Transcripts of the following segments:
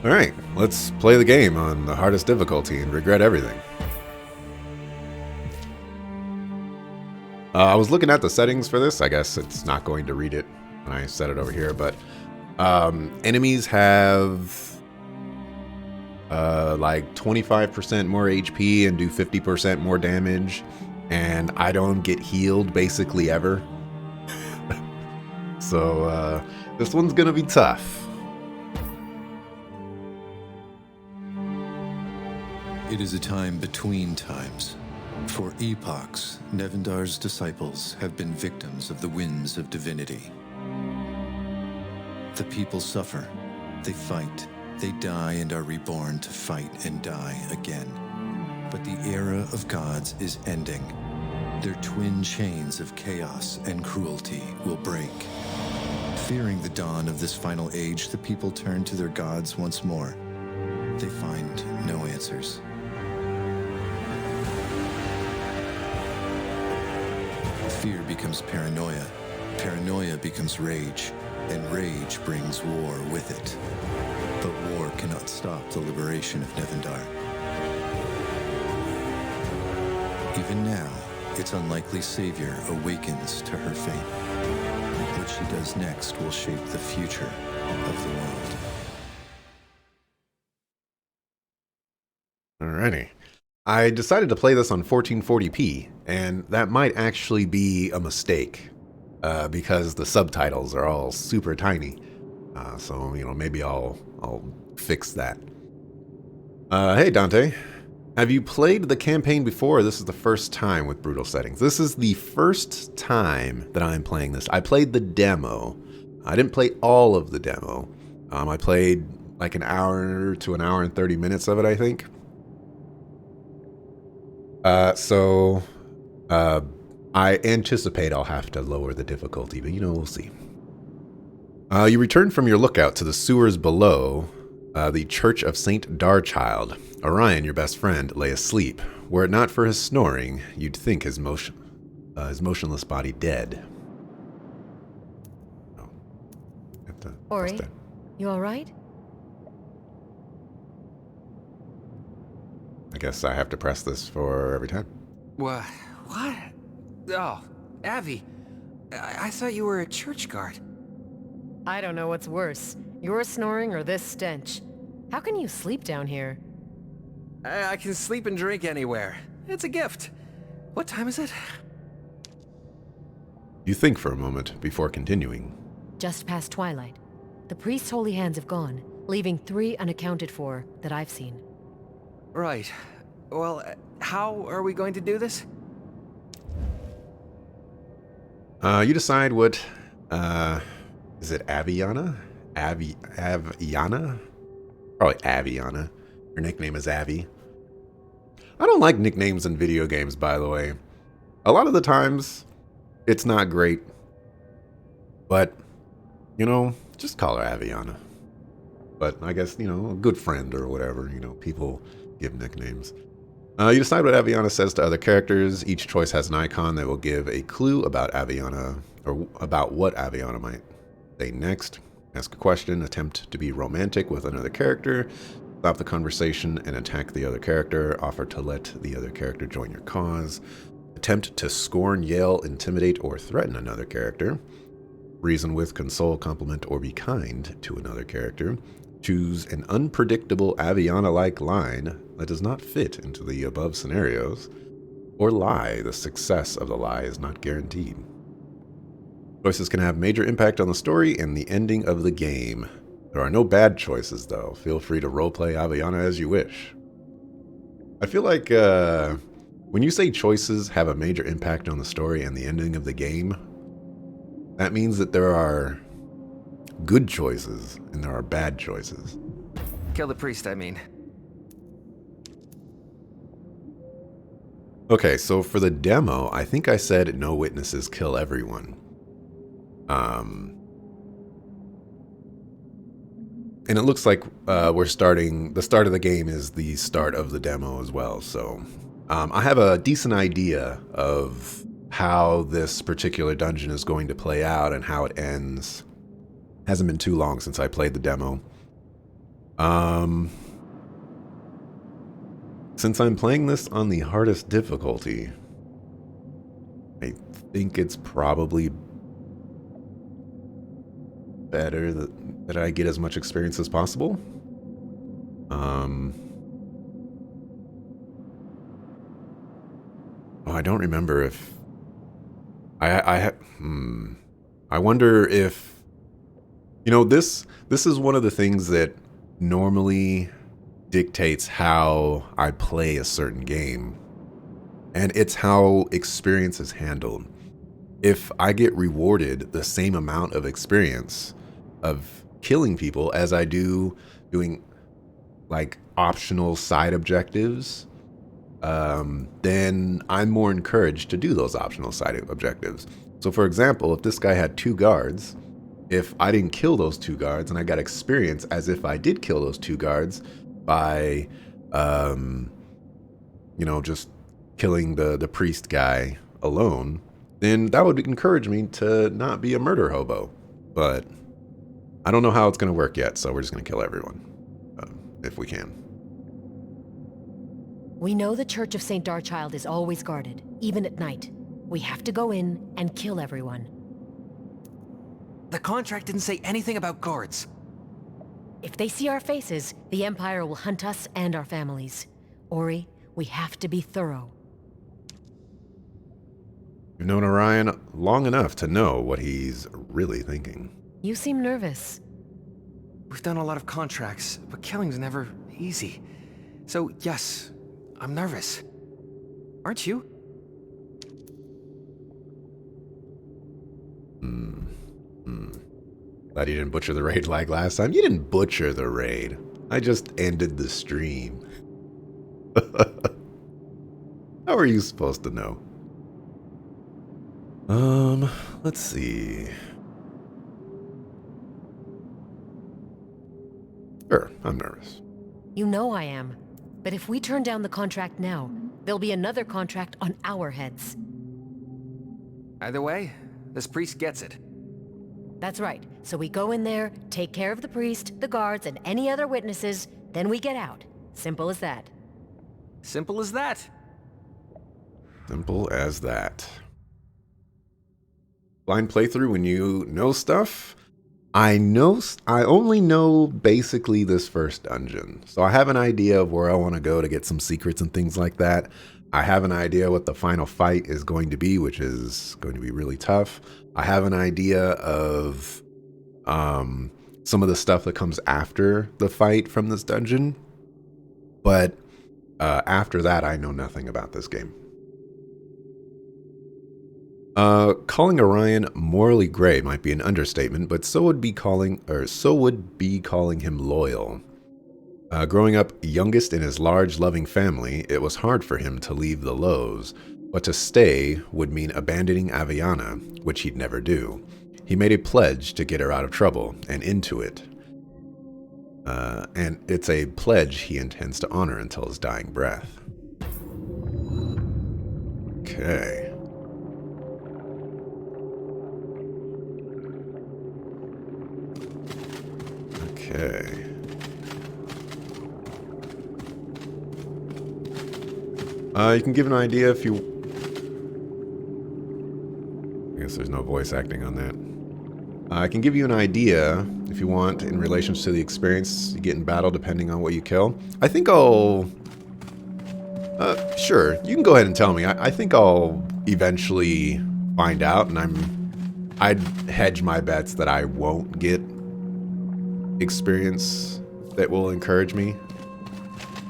Alright, let's play the game on the hardest difficulty and regret everything. I was looking at the settings for this. I guess it's not going to read it when I set it over here, but enemies have like 25% more HP and do 50% more damage, and I don't get healed basically ever. So this one's gonna be tough. It is a time between times. For epochs, Nevendar's disciples have been victims of the whims of divinity. The people suffer, they fight, they die and are reborn to fight and die again. But the era of gods is ending. Their twin chains of chaos and cruelty will break. Fearing the dawn of this final age, the people turn to their gods once more. They find no answers. Fear becomes paranoia, paranoia becomes rage, and rage brings war with it. But war cannot stop the liberation of Nevendar. Even now, its unlikely savior awakens to her fate. What she does next will shape the future of the world. Alrighty. I decided to play this on 1440p, and that might actually be a mistake, because the subtitles are all super tiny. So, you know, maybe I'll fix that. Hey, Dante. Have you played the campaign before, or this is the first time with brutal settings? This is the first time that I'm playing this. I played the demo. I didn't play all of the demo. I played like an hour to an hour and 30 minutes of it, I think. I anticipate I'll have to lower the difficulty, but you know, we'll see. You return from your lookout to the sewers below the Church of Saint Darchild. Orion, your best friend, lay asleep. Were it not for his snoring, you'd think his motionless body dead. Oh, Ori, you all right? I guess I have to press this for every time. What? Oh, Avi. I thought you were a church guard. I don't know what's worse, your snoring or this stench. How can you sleep down here? I can sleep and drink anywhere. It's a gift. What time is it? You think for a moment before continuing. Just past twilight. The priest's holy hands have gone, leaving 3 unaccounted for that I've seen. Right. Well, how are we going to do this? You decide what, is it Aviana? Aviana? Probably Aviana. Her nickname is Avi. I don't like nicknames in video games, by the way. A lot of the times, it's not great. But, you know, just call her Aviana. But I guess, you know, a good friend or whatever, you know, people give nicknames. You decide what Aviana says to other characters. Each choice has an icon that will give a clue about Aviana, or about what Aviana might say next. Ask a question, attempt to be romantic with another character, stop the conversation and attack the other character, offer to let the other character join your cause, attempt to scorn, yell, intimidate, or threaten another character, reason with, console, compliment, or be kind to another character, choose an unpredictable Aviana-like line that does not fit into the above scenarios, or lie. The success of the lie is not guaranteed. Choices can have major impact on the story and the ending of the game. There are no bad choices, though. Feel free to roleplay Aviana as you wish. I feel like when you say choices have a major impact on the story and the ending of the game, that means that there are good choices and there are bad choices. Kill the priest, I mean. Okay, so for the demo, I think I said no witnesses, kill everyone. And it looks like we're starting, the start of the game is the start of the demo as well. So I have a decent idea of how this particular dungeon is going to play out and how it ends. Hasn't been too long since I played the demo. Since I'm playing this on the hardest difficulty, I think it's probably better that I get as much experience as possible. Oh, I don't remember if I wonder if, you know, this is one of the things that normally dictates how I play a certain game, and it's how experience is handled. If I get rewarded the same amount of experience of killing people as I do doing like optional side objectives, then I'm more encouraged to do those optional side objectives. So for example, if this guy had 2 guards, if I didn't kill those 2 guards and I got experience as if I did kill those 2 guards by, you know, just killing the priest guy alone, then that would encourage me to not be a murder hobo. But I don't know how it's going to work yet, so we're just going to kill everyone, if we can. We know the Church of St. Darchild is always guarded, even at night. We have to go in and kill everyone. The contract didn't say anything about guards. If they see our faces, the Empire will hunt us and our families. Ori, we have to be thorough. You've known Orion long enough to know what he's really thinking. You seem nervous. We've done a lot of contracts, but killing's never easy. So, yes, I'm nervous. Aren't you? Glad you didn't butcher the raid like last time. You didn't butcher the raid. I just ended the stream. How are you supposed to know? Let's see. Sure, I'm nervous. You know I am. But if we turn down the contract now, there'll be another contract on our heads. Either way, this priest gets it. That's right. So we go in there, take care of the priest, the guards, and any other witnesses, then we get out. Simple as that. Simple as that. Simple as that. Blind playthrough when you know stuff? I only know basically this first dungeon. So I have an idea of where I want to go to get some secrets and things like that. I have an idea what the final fight is going to be, which is going to be really tough. I have an idea of some of the stuff that comes after the fight from this dungeon. But after that, I know nothing about this game. Calling Orion morally gray might be an understatement, but so would be calling him loyal. Growing up youngest in his large, loving family, it was hard for him to leave the Lows, but to stay would mean abandoning Aviana, which he'd never do. He made a pledge to get her out of trouble and into it. And it's a pledge he intends to honor until his dying breath. Okay. Okay. You can give an idea if you... I guess there's no voice acting on that. I can give you an idea, if you want, in relation to the experience you get in battle depending on what you kill. I think I'll... sure, you can go ahead and tell me. I think I'll eventually find out, and I'd hedge my bets that I won't get experience that will encourage me.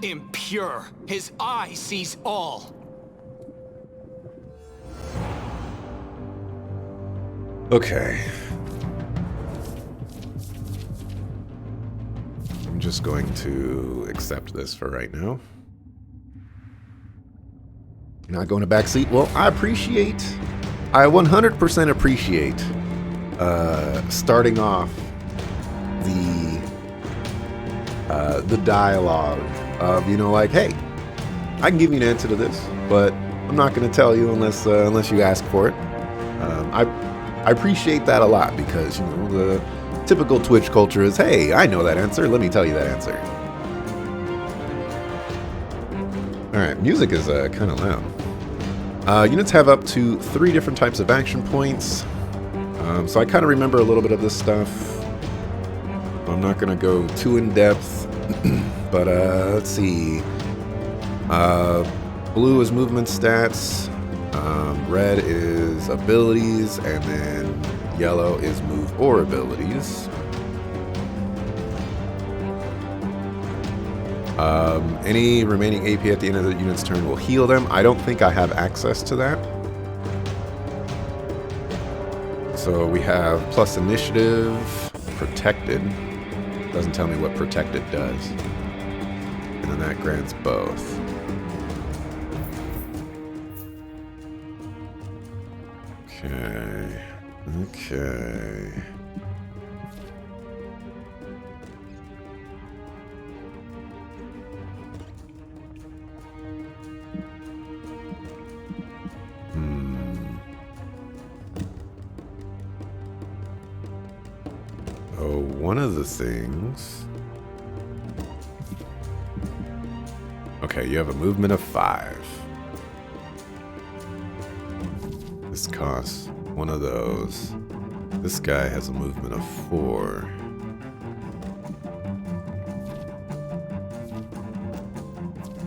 Impure. His eye sees all. Okay. I'm just going to accept this for right now. Not going to backseat? Well, I 100% appreciate starting off the dialogue of, you know, like, hey, I can give you an answer to this, but I'm not going to tell you unless you ask for it. I appreciate that a lot because, you know, typical Twitch culture is, hey, I know that answer, let me tell you that answer. Alright, music is kind of loud. Units have up to 3 different types of action points. So I kind of remember a little bit of this stuff. I'm not going to go too in depth, but let's see. Blue is movement stats, red is abilities, and then yellow is move or abilities. Any remaining AP at the end of the unit's turn will heal them. I don't think I have access to that. So we have plus initiative, protected. Doesn't tell me what protected does. And then that grants both. Okay. Oh, one of the things... Okay, you have a movement of 5. This costs one of those. This guy has a movement of 4.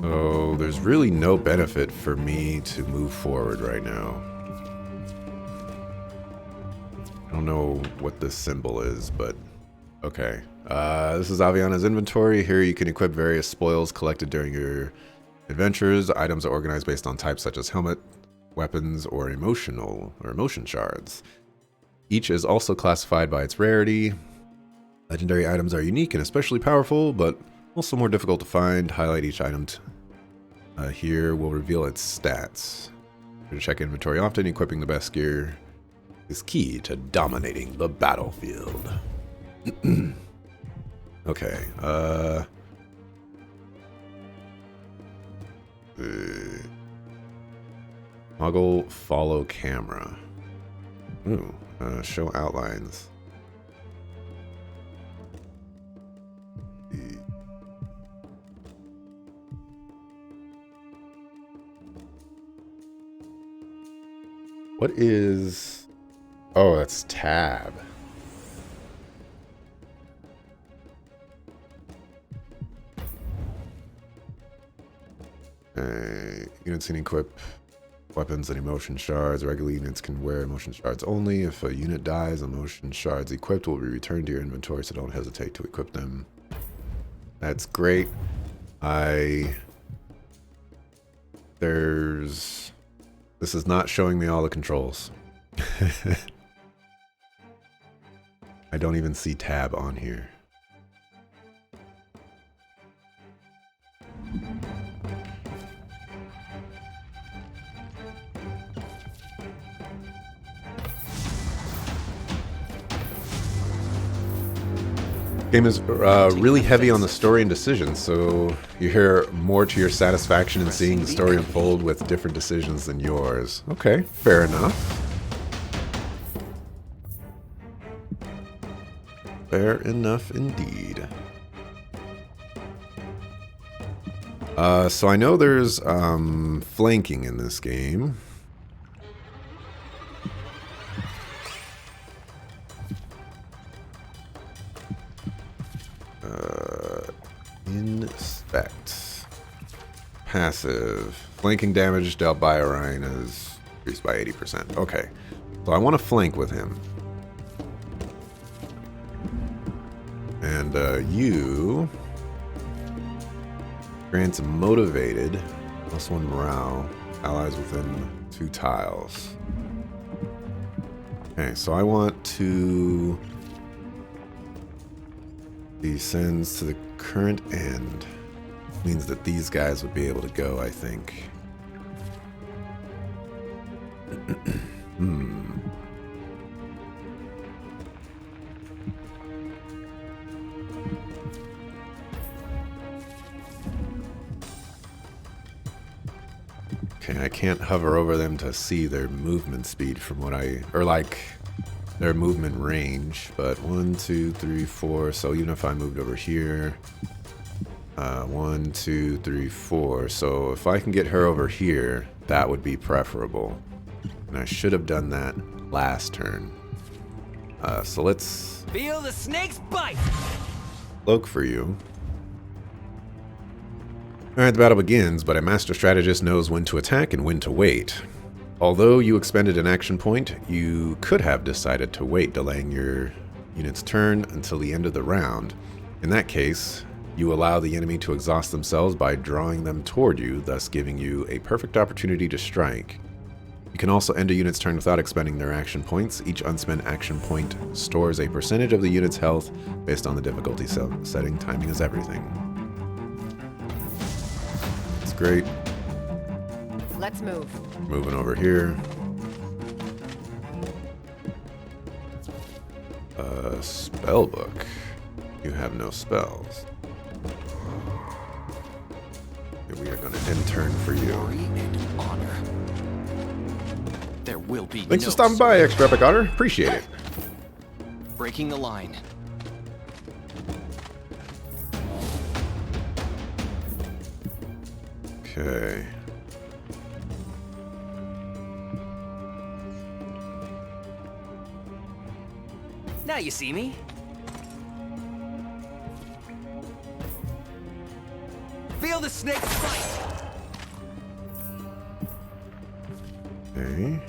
Oh, there's really no benefit for me to move forward right now. I don't know what this symbol is, but okay. This is Aviana's inventory. Here you can equip various spoils collected during your adventures. Items are organized based on types such as helmet, weapons, or emotion shards. Each is also classified by its rarity. Legendary items are unique and especially powerful, but also more difficult to find. Highlight each item here will reveal its stats. To check inventory often, equipping the best gear is key to dominating the battlefield. Okay, toggle follow camera. Ooh, show outlines. What is... Oh, that's tab. Units can equip weapons and emotion shards. Regular units can wear emotion shards only. If a unit dies, emotion shards equipped will be returned to your inventory, so don't hesitate to equip them. That's great. This is not showing me all the controls. I don't even see tab on here. Game is really heavy on the story and decisions, so you hear more to your satisfaction in seeing the story unfold with different decisions than yours. Okay, fair enough. Fair enough indeed. So I know there's flanking in this game. Inspect. Passive. Flanking damage dealt by Orion is increased by 80%. Okay. So I want to flank with him. And you... grants motivated. +1 morale. Allies within 2 tiles. Okay, so I want to... descends to the current end. Means that these guys would be able to go, I think. Okay, I can't hover over them to see their movement speed from what I... or like... their movement range, but 1, 2, 3, 4. So even if I moved over here, 1, 2, 3, 4. So if I can get her over here, that would be preferable. And I should have done that last turn. So let's Feel the snake's bite! look for you. Alright, the battle begins, but a master strategist knows when to attack and when to wait. Although you expended an action point, you could have decided to wait, delaying your unit's turn until the end of the round. In that case, you allow the enemy to exhaust themselves by drawing them toward you, thus giving you a perfect opportunity to strike. You can also end a unit's turn without expending their action points. Each unspent action point stores a percentage of the unit's health based on the difficulty setting. Timing is everything. It's great. Let's move. Moving over here. Spell book. You have no spells. We are going to end turn for you. Glory and honor. There will be Thanks no for stopping by, Extra Epic Otter. Appreciate it. breaking the line. Okay. Now you see me. Feel the snake's bite. Okay.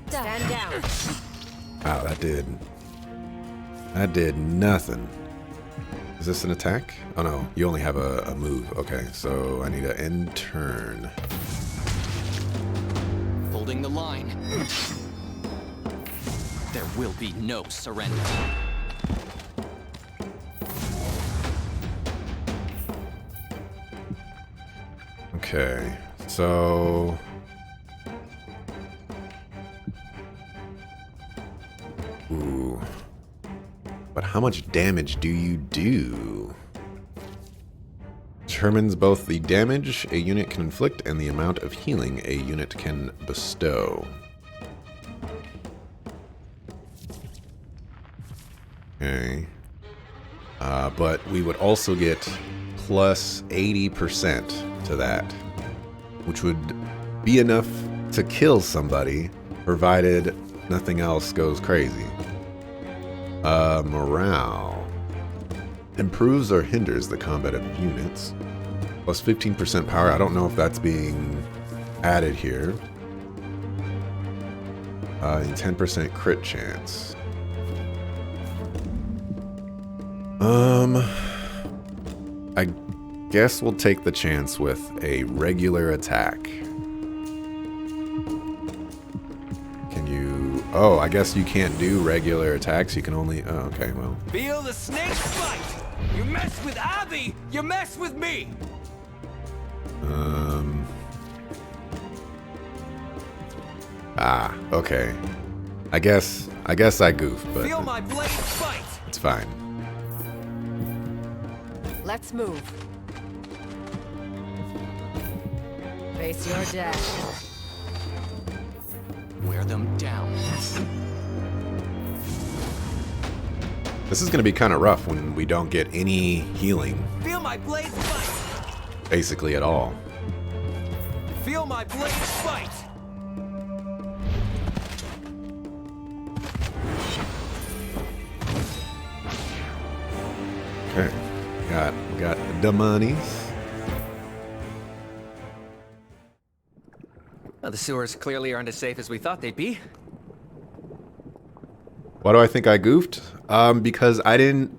Stand down. Wow, that did nothing. Is this an attack? Oh no, you only have a move. Okay, so I need to end turn. Holding the line. There will be no surrender. Okay, so... Ooh. But how much damage do you do? Determines both the damage a unit can inflict and the amount of healing a unit can bestow. Okay. But we would also get plus 80% to that, which would be enough to kill somebody, provided nothing else goes crazy. Morale. Improves or hinders the combat of units. Plus 15% power. I don't know if that's being added here. And 10% crit chance. I guess we'll take the chance with a regular attack. Can you... Oh, I guess you can't do regular attacks. You can only... Oh, okay, well. Feel the snake's bite! You mess with Abby, you mess with me! Okay. I guess I goofed, but Feel my blade's bite! it's fine. Let's move. Face your death. Wear them down. This is going to be kind of rough when we don't get any healing, Feel my blade's bite! basically at all. Feel my blade's bite! Okay. We got the monies. Well, the sewers clearly aren't as safe as we thought they'd be. Why do I think I goofed? Because I didn't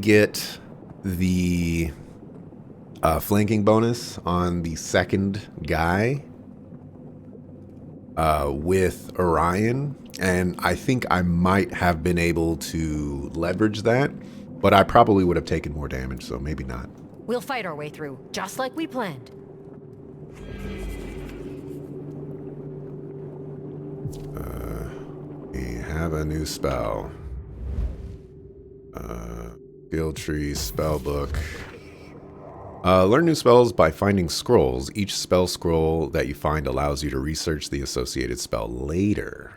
get the flanking bonus on the second guy with Orion, and I think I might have been able to leverage that, but I probably would have taken more damage, so maybe not. We'll fight our way through, just like we planned. We have a new spell. Skill tree, spell book. Learn new spells by finding scrolls. Each spell scroll that you find allows you to research the associated spell later.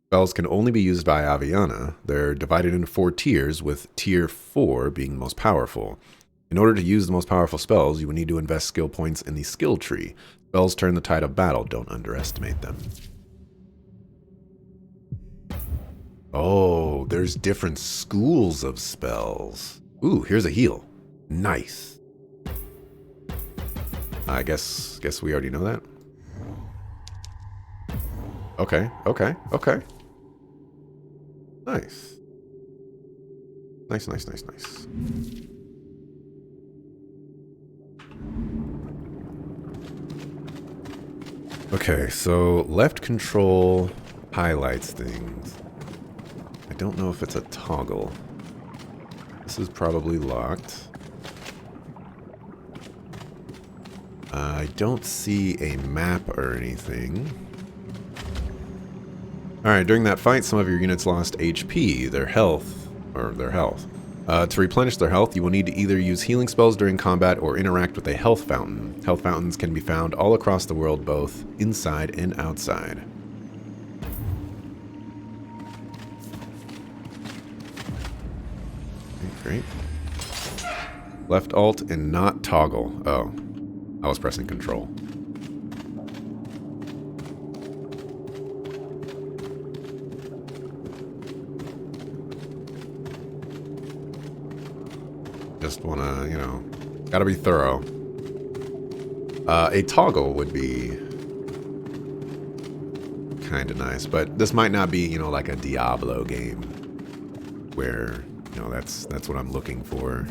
Spells can only be used by Aviana. They're divided into 4 tiers, with tier 4 being the most powerful. In order to use the most powerful spells, you will need to invest skill points in the skill tree. Spells turn the tide of battle. Don't underestimate them. Oh, there's different schools of spells. Ooh, here's a heal. Nice. I guess we already know that. Okay. Nice. Nice. Okay, so left control highlights things. I don't know if it's a toggle. This is probably locked. I don't see a map or anything. Alright, during that fight, some of your units lost HP, their health. To replenish their health, you will need to either use healing spells during combat or interact with a health fountain. Health fountains can be found all across the world, both inside and outside. Okay, great. Left alt and not toggle. Oh. I was pressing control. Just wanna, you know, gotta be thorough. A toggle would be kind of nice, but this might not be, you know, like a Diablo game where, you know, that's what I'm looking for.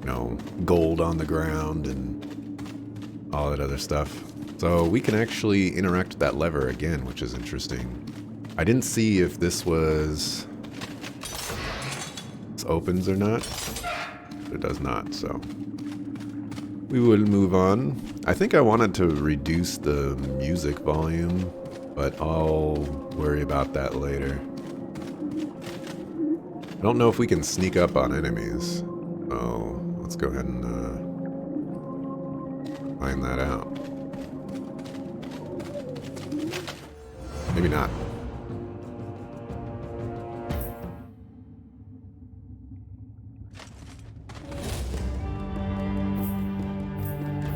You know, gold on the ground and all that other stuff. So we can actually interact with that lever again, which is interesting. I didn't see if this opens or not. It does not, so we will move on. I think I wanted to reduce the music volume, but I'll worry about that later. I don't know if we can sneak up on enemies. Oh, let's go ahead and find that out. Maybe not.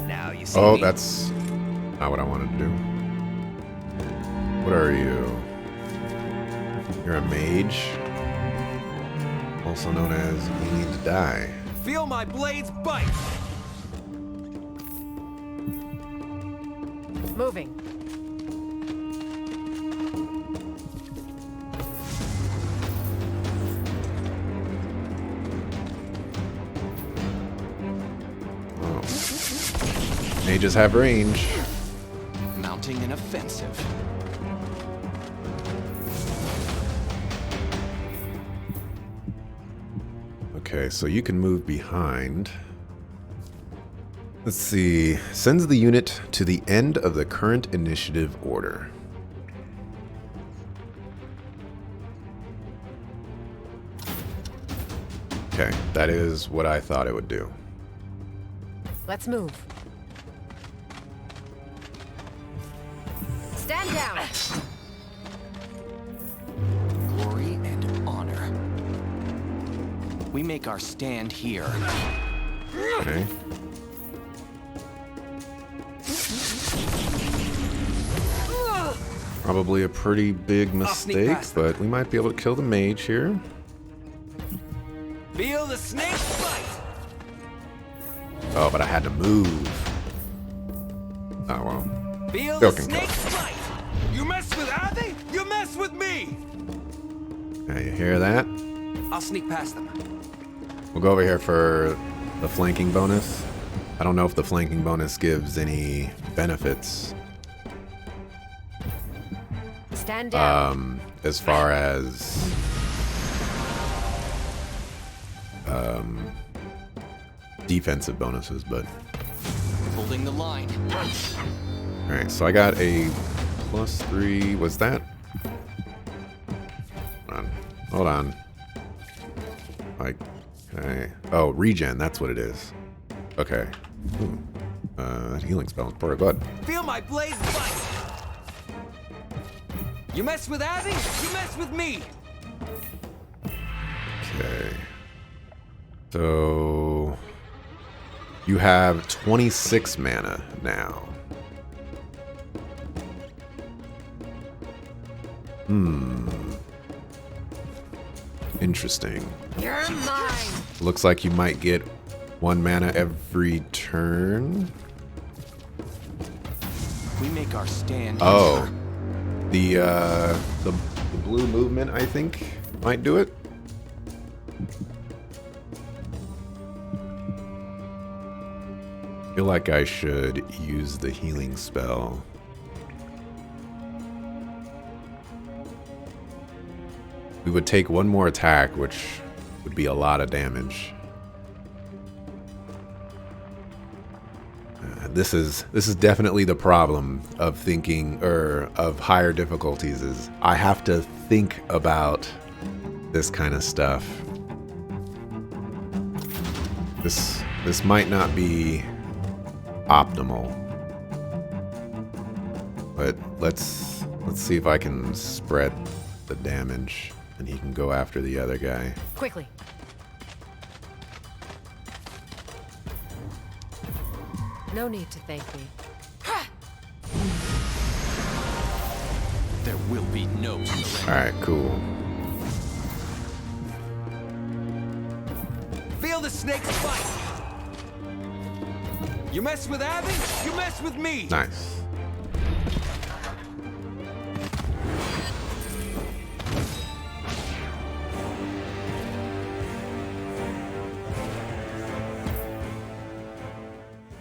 Now you see Oh, me? that's not what I wanted to do. What are you? You're a mage? Also known as You Need to Die. Feel my blades bite! Moving. Oh. Mages have range. Mounting an offensive. Okay, so you can move behind. Let's see. Sends the unit to the end of the current initiative order. Okay, that is what I thought it would do. Let's move. Stand down. Glory and honor. We make our stand here. Okay. Probably a pretty big sneak mistake, past them. but we might be able to kill the mage here. Feel the snake bite! Oh, but I had to move. Oh, well. Feel Still the can kill. snake bite! You mess with Abby, you mess with me! Now you hear that? I'll sneak past them. We'll go over here for the flanking bonus. I don't know if the flanking bonus gives any benefits. Stand down. As far as defensive bonuses, but Holding the line. all right. So I got a +3. Was that? Hold on. Like, okay. Oh, regen. That's what it is. Okay. That healing spell is pretty good. Feel my blaze bite! You mess with Abby, you mess with me! Okay. So you have 26 mana now. Interesting. You're mine! Looks like you might get 1 mana every turn. We make our stand. Oh. The blue movement, I think, might do it. I feel like I should use the healing spell. We would take 1 more attack, which would be a lot of damage. This is definitely the problem of thinking, or of higher difficulties, is I have to think about this kind of stuff. This might not be optimal, but let's see if I can spread the damage and he can go after the other guy. Quickly. No need to thank me. There will be no surrender. Alright, cool. Feel the snake's bite! You mess with Abby, you mess with me! Nice.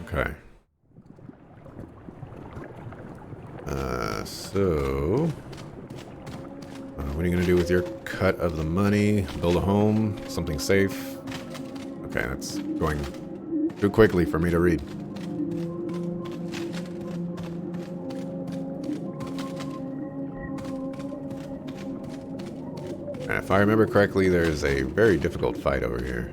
Okay. So what are you gonna do with your cut of the money? Build a home? Something safe? Okay, that's going too quickly for me to read. And if I remember correctly, there's a very difficult fight over here.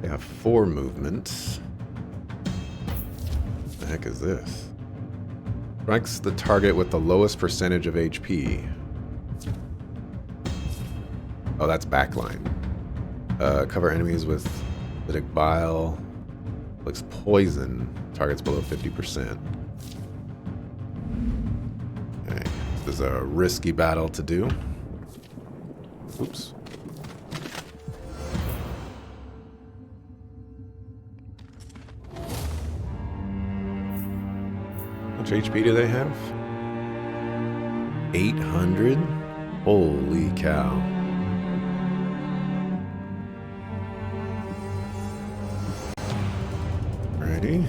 They have 4 movements. What the heck is this? Strikes the target with the lowest percentage of HP. Oh, that's backline. Cover enemies with lytic bile. Looks poison. Targets below 50%. Okay. This is a risky battle to do. Oops. How much HP do they have? 800? Holy cow. Alrighty.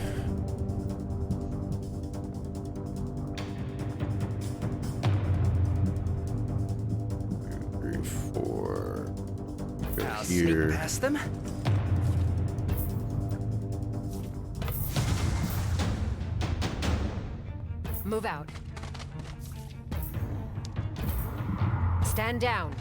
Go here. Past them? Move out. Stand down.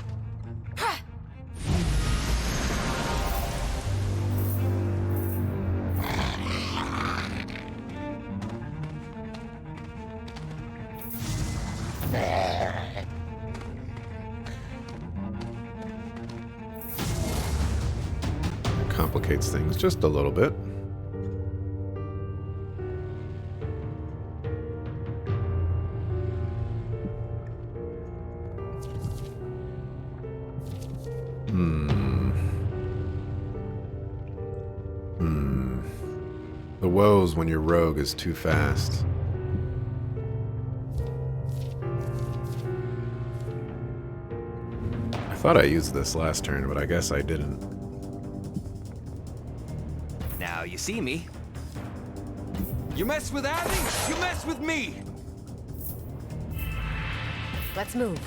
Complicates things just a little bit. The woes when your rogue is too fast. I thought I used this last turn, but I guess I didn't. Now you see me. You mess with Abby, you mess with me! Let's move.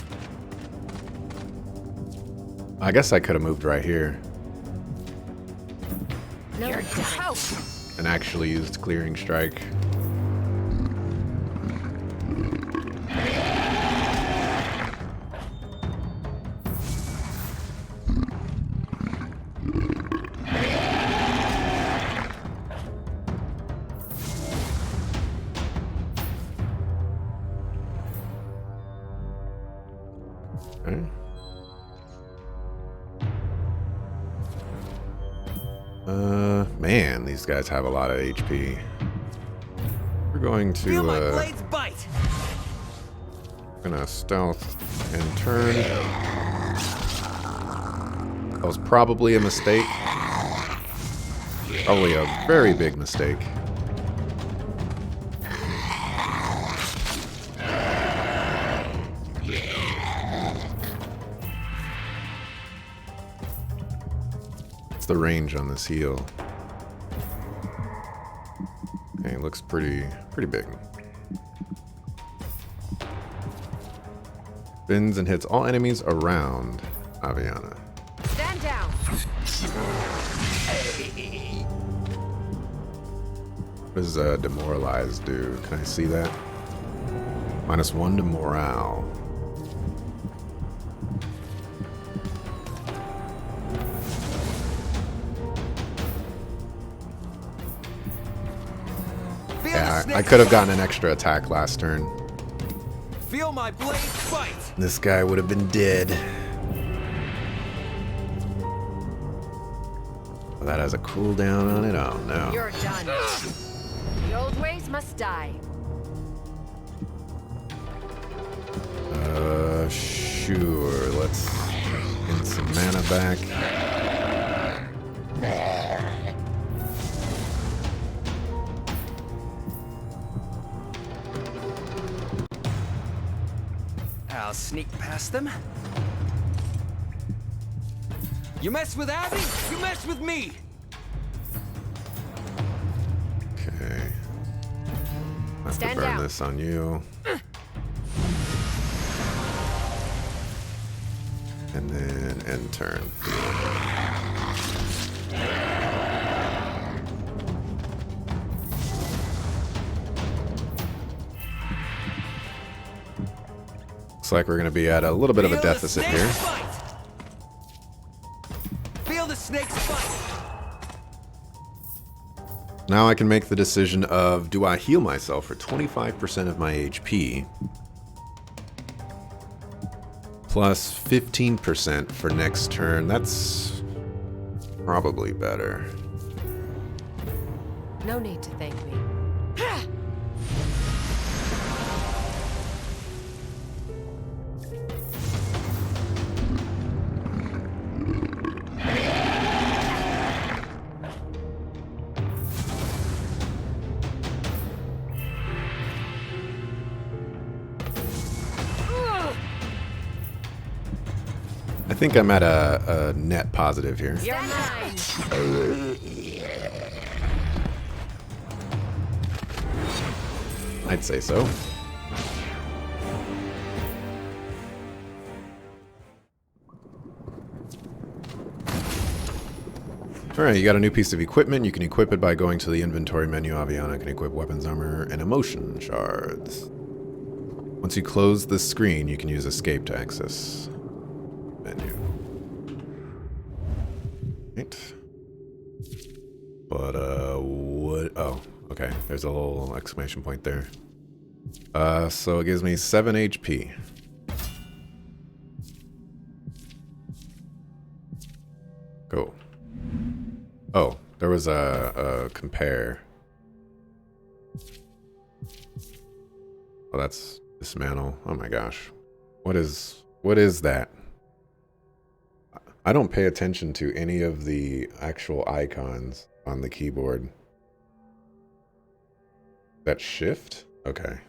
I guess I could have moved right here No, You're out. and actually used Clearing Strike. Okay. Man, these guys have a lot of HP. We're going Feel my to, blades bite. gonna stealth and turn. That was probably a mistake. Probably a very big mistake. What's the range on this heal? Okay, it looks pretty big. Spins and hits all enemies around Aviana. Stand down. What does demoralize do? Can I see that? -1 to morale. Feel Yeah, the I snake could have bite. gotten an extra attack last turn. Feel my blades bite. This guy would have been dead. Well, that has a cooldown on it. Oh no. You're done. The old ways must die. Sure. Let's get some mana back. I'll sneak past them. You mess with Abby, you mess with me. Okay. I have to Stand burn down. this on you. And then end turn. Looks like we're going to be at a little bit of a Feel the deficit snake's here. bite. Feel the snake's bite. Now I can make the decision of, do I heal myself for 25% of my HP plus 15% for next turn? That's probably better. No need to thank me. I think I'm at a net positive here. You're mine. I'd say so. Alright, you got a new piece of equipment. You can equip it by going to the inventory menu. Aviana can equip weapons, armor, and emotion shards. Once you close the screen, you can use escape to access menu. Right. But, what? Oh, okay. There's a little exclamation point there. So it gives me 7 HP. Go. Oh, there was a compare. Oh, that's dismantle. Oh my gosh. What is that? I don't pay attention to any of the actual icons on the keyboard. That shift? Okay.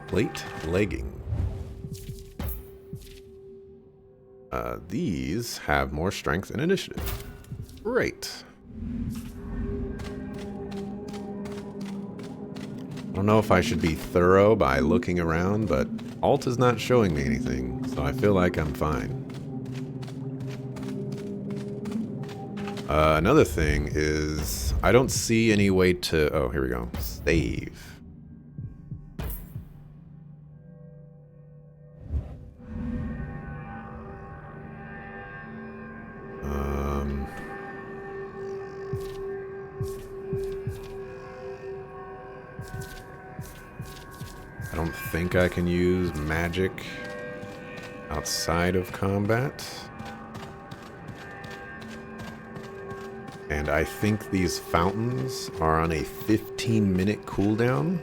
Plate legging. These have more strength and initiative. Great. I don't know if I should be thorough by looking around, but Alt is not showing me anything, so I feel like I'm fine. Another thing is, I don't see any way to... Oh, here we go. Save. I don't think I can use magic outside of combat. And I think these fountains are on a 15-minute cooldown.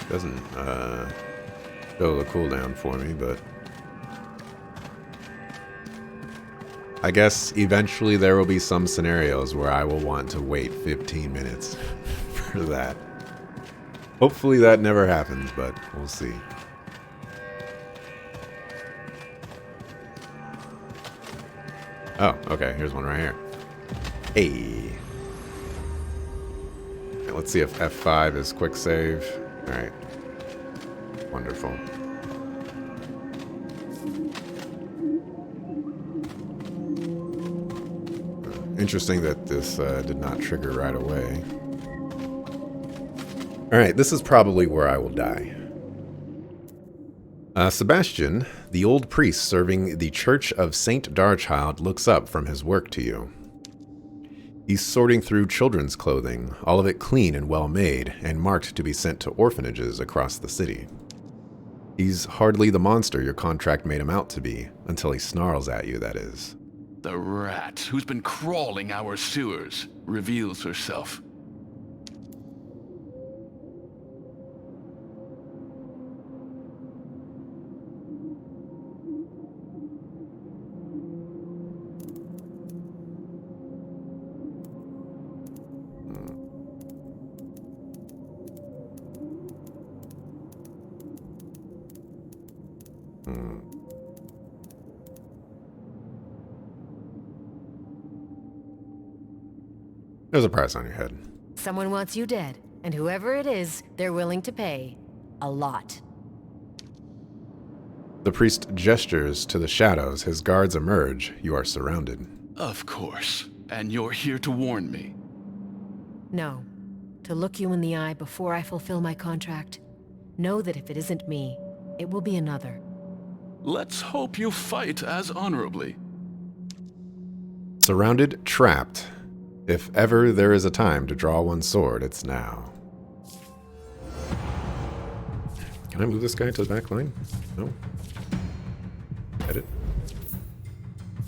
Doesn't show the cooldown for me, but I guess eventually there will be some scenarios where I will want to wait 15 minutes for that. Hopefully that never happens, but we'll see. Oh, okay, here's one right here. Hey. Okay, let's see if F5 is quick save. Alright. Wonderful. Interesting that this did not trigger right away. Alright, this is probably where I will die. Sebastian, the old priest serving the Church of Saint Darchild, looks up from his work to you. He's sorting through children's clothing, all of it clean and well made, and marked to be sent to orphanages across the city. He's hardly the monster your contract made him out to be, until he snarls at you, that is. The rat who's been crawling our sewers reveals herself. There's a price on your head. Someone wants you dead, and whoever it is, they're willing to pay. A lot. The priest gestures to the shadows. His guards emerge. You are surrounded. Of course. And you're here to warn me. No. To look you in the eye before I fulfill my contract. Know that if it isn't me, it will be another. Let's hope you fight as honorably. Surrounded, trapped. If ever there is a time to draw one's sword, it's now. Can I move this guy to the back line? No. Edit.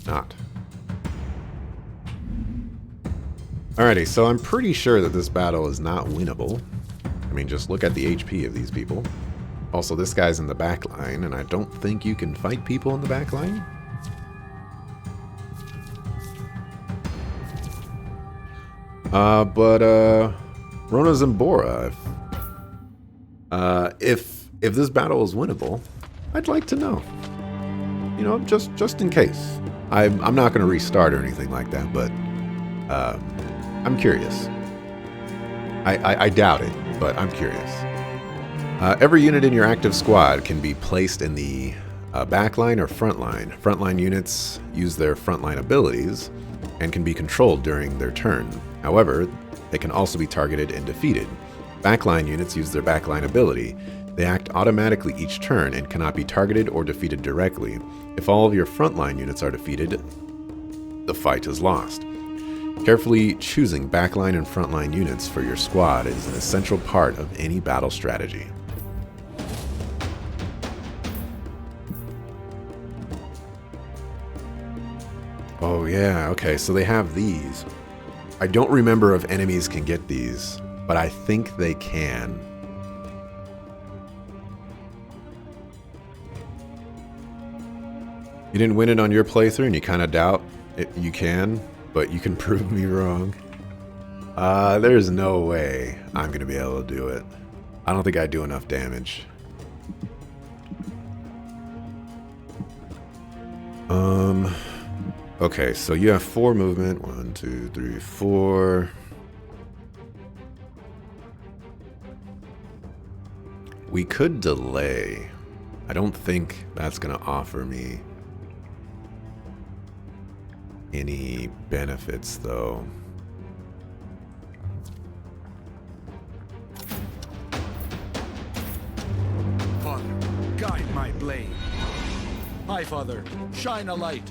Not. Alrighty, so I'm pretty sure that this battle is not winnable. I mean, just look at the HP of these people. Also, this guy's in the back line, and I don't think you can fight people in the back line. But Rona Zambora, if this battle is winnable, I'd like to know. You know, just in case. I'm not going to restart or anything like that, but I'm curious. I doubt it, but I'm curious. Every unit in your active squad can be placed in the backline or frontline. Frontline units use their frontline abilities and can be controlled during their turn. However, they can also be targeted and defeated. Backline units use their backline ability. They act automatically each turn and cannot be targeted or defeated directly. If all of your frontline units are defeated, the fight is lost. Carefully choosing backline and frontline units for your squad is an essential part of any battle strategy. Oh yeah, okay, so they have these. I don't remember if enemies can get these, but I think they can. You didn't win it on your playthrough and you kind of doubt you can, but you can prove me wrong. There's no way I'm going to be able to do it. I don't think I do enough damage. Okay, so you have 4 movement. 1, 2, 3, 4. We could delay. I don't think that's going to offer me any benefits, though. Father, guide my blade. Hi, Father. Shine a light.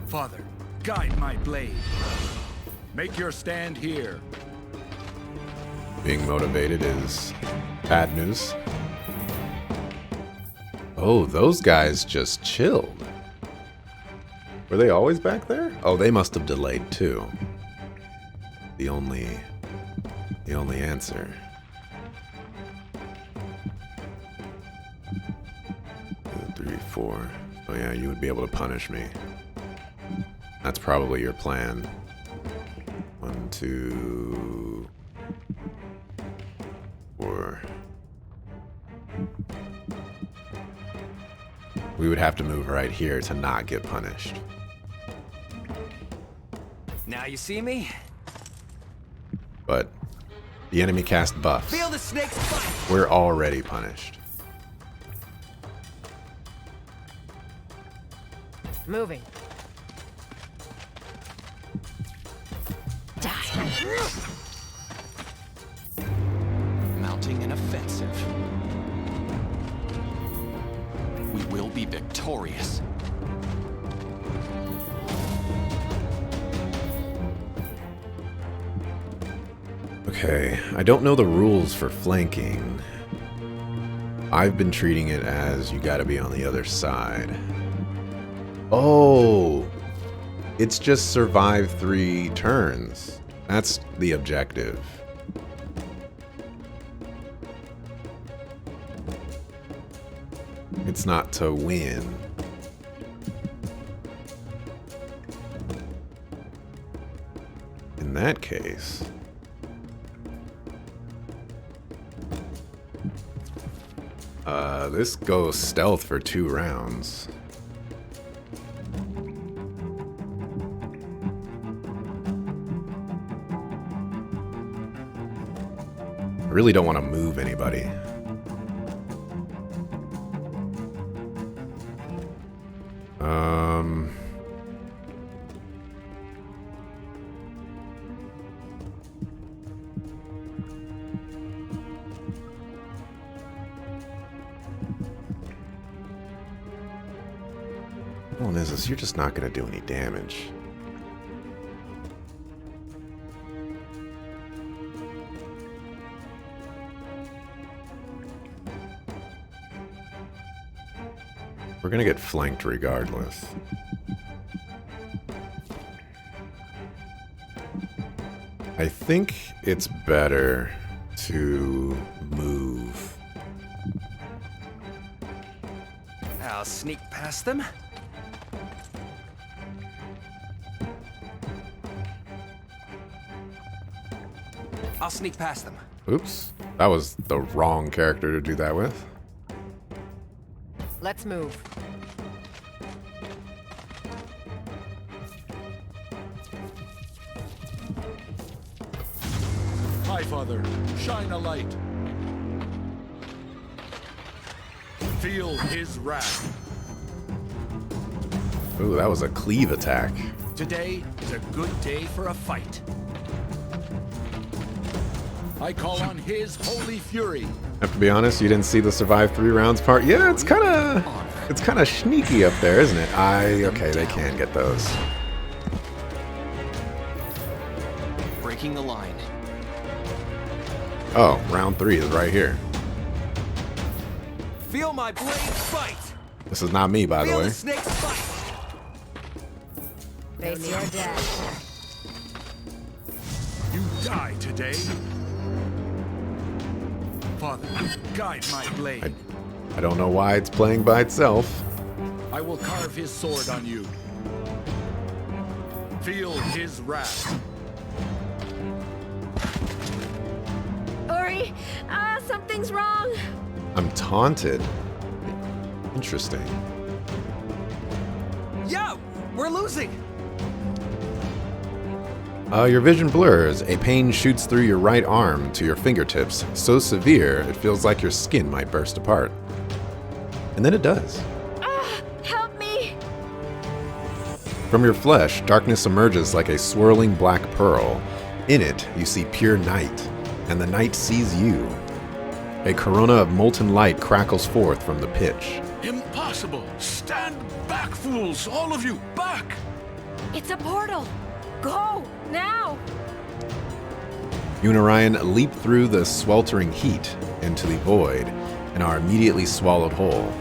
Father, guide my blade. Make your stand here. Being motivated is bad news. Oh, those guys just chilled. Were they always back there? Oh, they must have delayed too. The only answer. 2, 3, 4. Oh yeah, you would be able to punish me. That's probably your plan. 1, 2, 4. We would have to move right here to not get punished. Now you see me? But the enemy cast buffs. Feel the snake's bite! We're already punished. Moving. Die. Mounting an offensive. We will be victorious. Okay, I don't know the rules for flanking. I've been treating it as you gotta be on the other side. Oh! It's just survive 3 turns. That's the objective. It's not to win. In that case... this goes stealth for 2 rounds. I really don't want to move anybody. Problem is you're just not going to do any damage. We're going to get flanked regardless. I think it's better to move. I'll sneak past them. I'll sneak past them. Oops, that was the wrong character to do that with. Let's move. Hi, Father. Shine a light. Feel his wrath. Ooh, that was a cleave attack. Today is a good day for a fight. I call on his holy fury. I have to be honest, you didn't see the survive 3 rounds part. Yeah, it's kind of sneaky up there, isn't it? Okay, they can get those. Breaking the line. Oh, round 3 is right here. Feel my blade bite. This is not me, by the Feel way. the snake's bite. Face your death. You die today. Father, guide my blade. I don't know why it's playing by itself. I will carve his sword on you. Feel his wrath. Ori, something's wrong. I'm taunted. Interesting. Yeah, we're losing. Your vision blurs. A pain shoots through your right arm to your fingertips, so severe it feels like your skin might burst apart. And then it does. Help me! From your flesh, darkness emerges like a swirling black pearl. In it, you see pure night, and the night sees you. A corona of molten light crackles forth from the pitch. Impossible! Stand back, fools! All of you, back! It's a portal! Go! Now! You and Orion leap through the sweltering heat into the void and are immediately swallowed whole.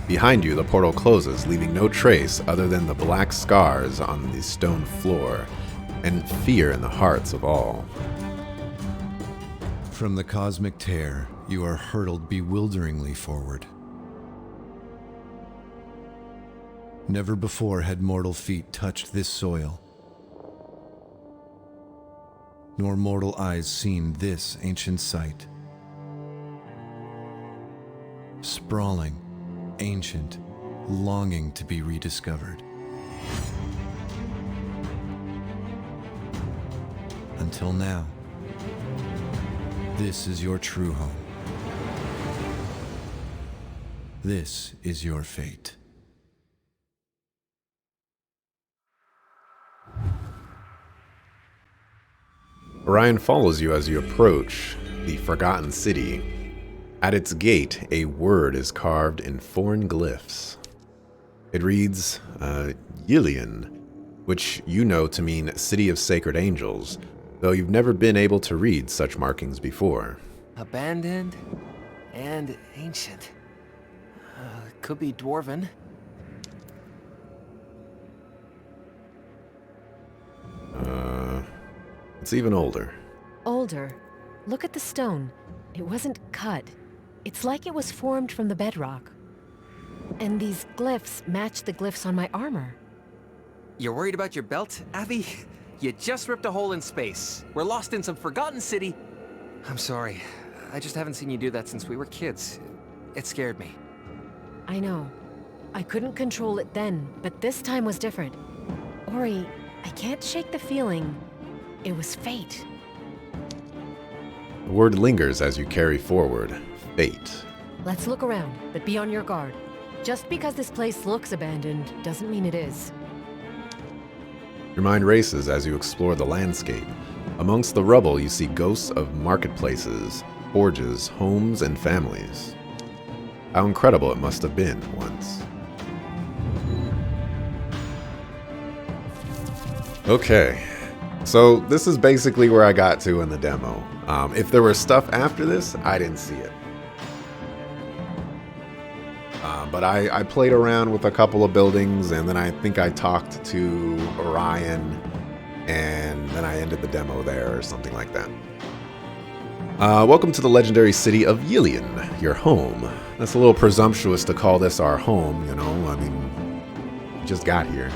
Behind you, the portal closes, leaving no trace other than the black scars on the stone floor and fear in the hearts of all. From the cosmic tear, you are hurtled bewilderingly forward. Never before had mortal feet touched this soil, nor mortal eyes seen this ancient sight. Sprawling, ancient, longing to be rediscovered. Until now, this is your true home. This is your fate. Orion follows you as you approach the Forgotten City. At its gate, a word is carved in foreign glyphs. It reads, Yilian, which you know to mean City of Sacred Angels, though you've never been able to read such markings before. Abandoned and ancient. Could be dwarven. It's even older. Older. Look at the stone. It wasn't cut. It's like it was formed from the bedrock. And these glyphs match the glyphs on my armor. You're worried about your belt, Abby? You just ripped a hole in space. We're lost in some forgotten city. I'm sorry. I just haven't seen you do that since we were kids. It scared me. I know. I couldn't control it then, but this time was different. Ori, I can't shake the feeling. It was fate. The word lingers as you carry forward. Fate. Let's look around, but be on your guard. Just because this place looks abandoned doesn't mean it is. Your mind races as you explore the landscape. Amongst the rubble, you see ghosts of marketplaces, forges, homes, and families. How incredible it must have been once. Okay, so this is basically where I got to in the demo. If there was stuff after this, I didn't see it. But I played around with a couple of buildings, and then I think I talked to Orion, and then I ended the demo there or something like that. Welcome to the legendary city of Yilian, your home. That's a little presumptuous to call this our home, you know, I mean, we just got here.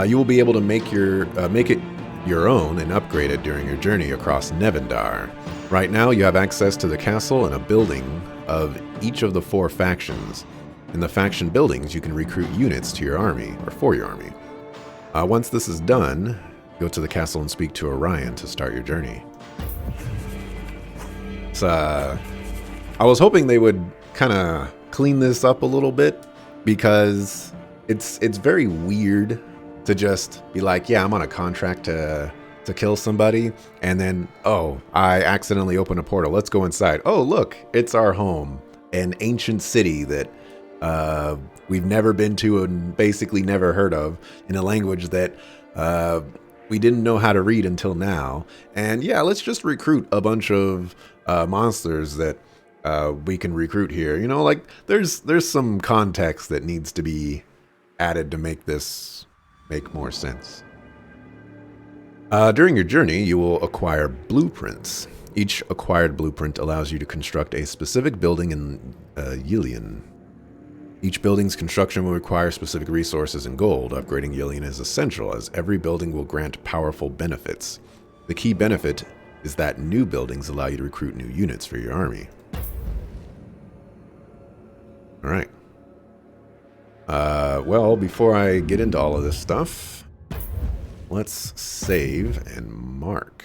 You will be able to make it your own and upgrade it during your journey across Nevendar. Right now, you have access to the castle and a building of each of the 4 factions. In the faction buildings, you can recruit units to your army, or for your army. Once this is done, go to the castle and speak to Orion to start your journey. So, I was hoping they would kind of clean this up a little bit, because it's very weird to just be like, yeah, I'm on a contract to kill somebody, and then, oh, I accidentally open a portal. Let's go inside. Oh, look, it's our home. An ancient city that we've never been to and basically never heard of, in a language that we didn't know how to read until now. And yeah, let's just recruit a bunch of monsters that we can recruit here. You know, like, there's some context that needs to be added to make this make more sense. During your journey, you will acquire blueprints. Each acquired blueprint allows you to construct a specific building in Yilian. Each building's construction will require specific resources and gold. Upgrading Yilian is essential, as every building will grant powerful benefits. The key benefit is that new buildings allow you to recruit new units for your army. Alright. Well, before I get into all of this stuff, Let's save and mark.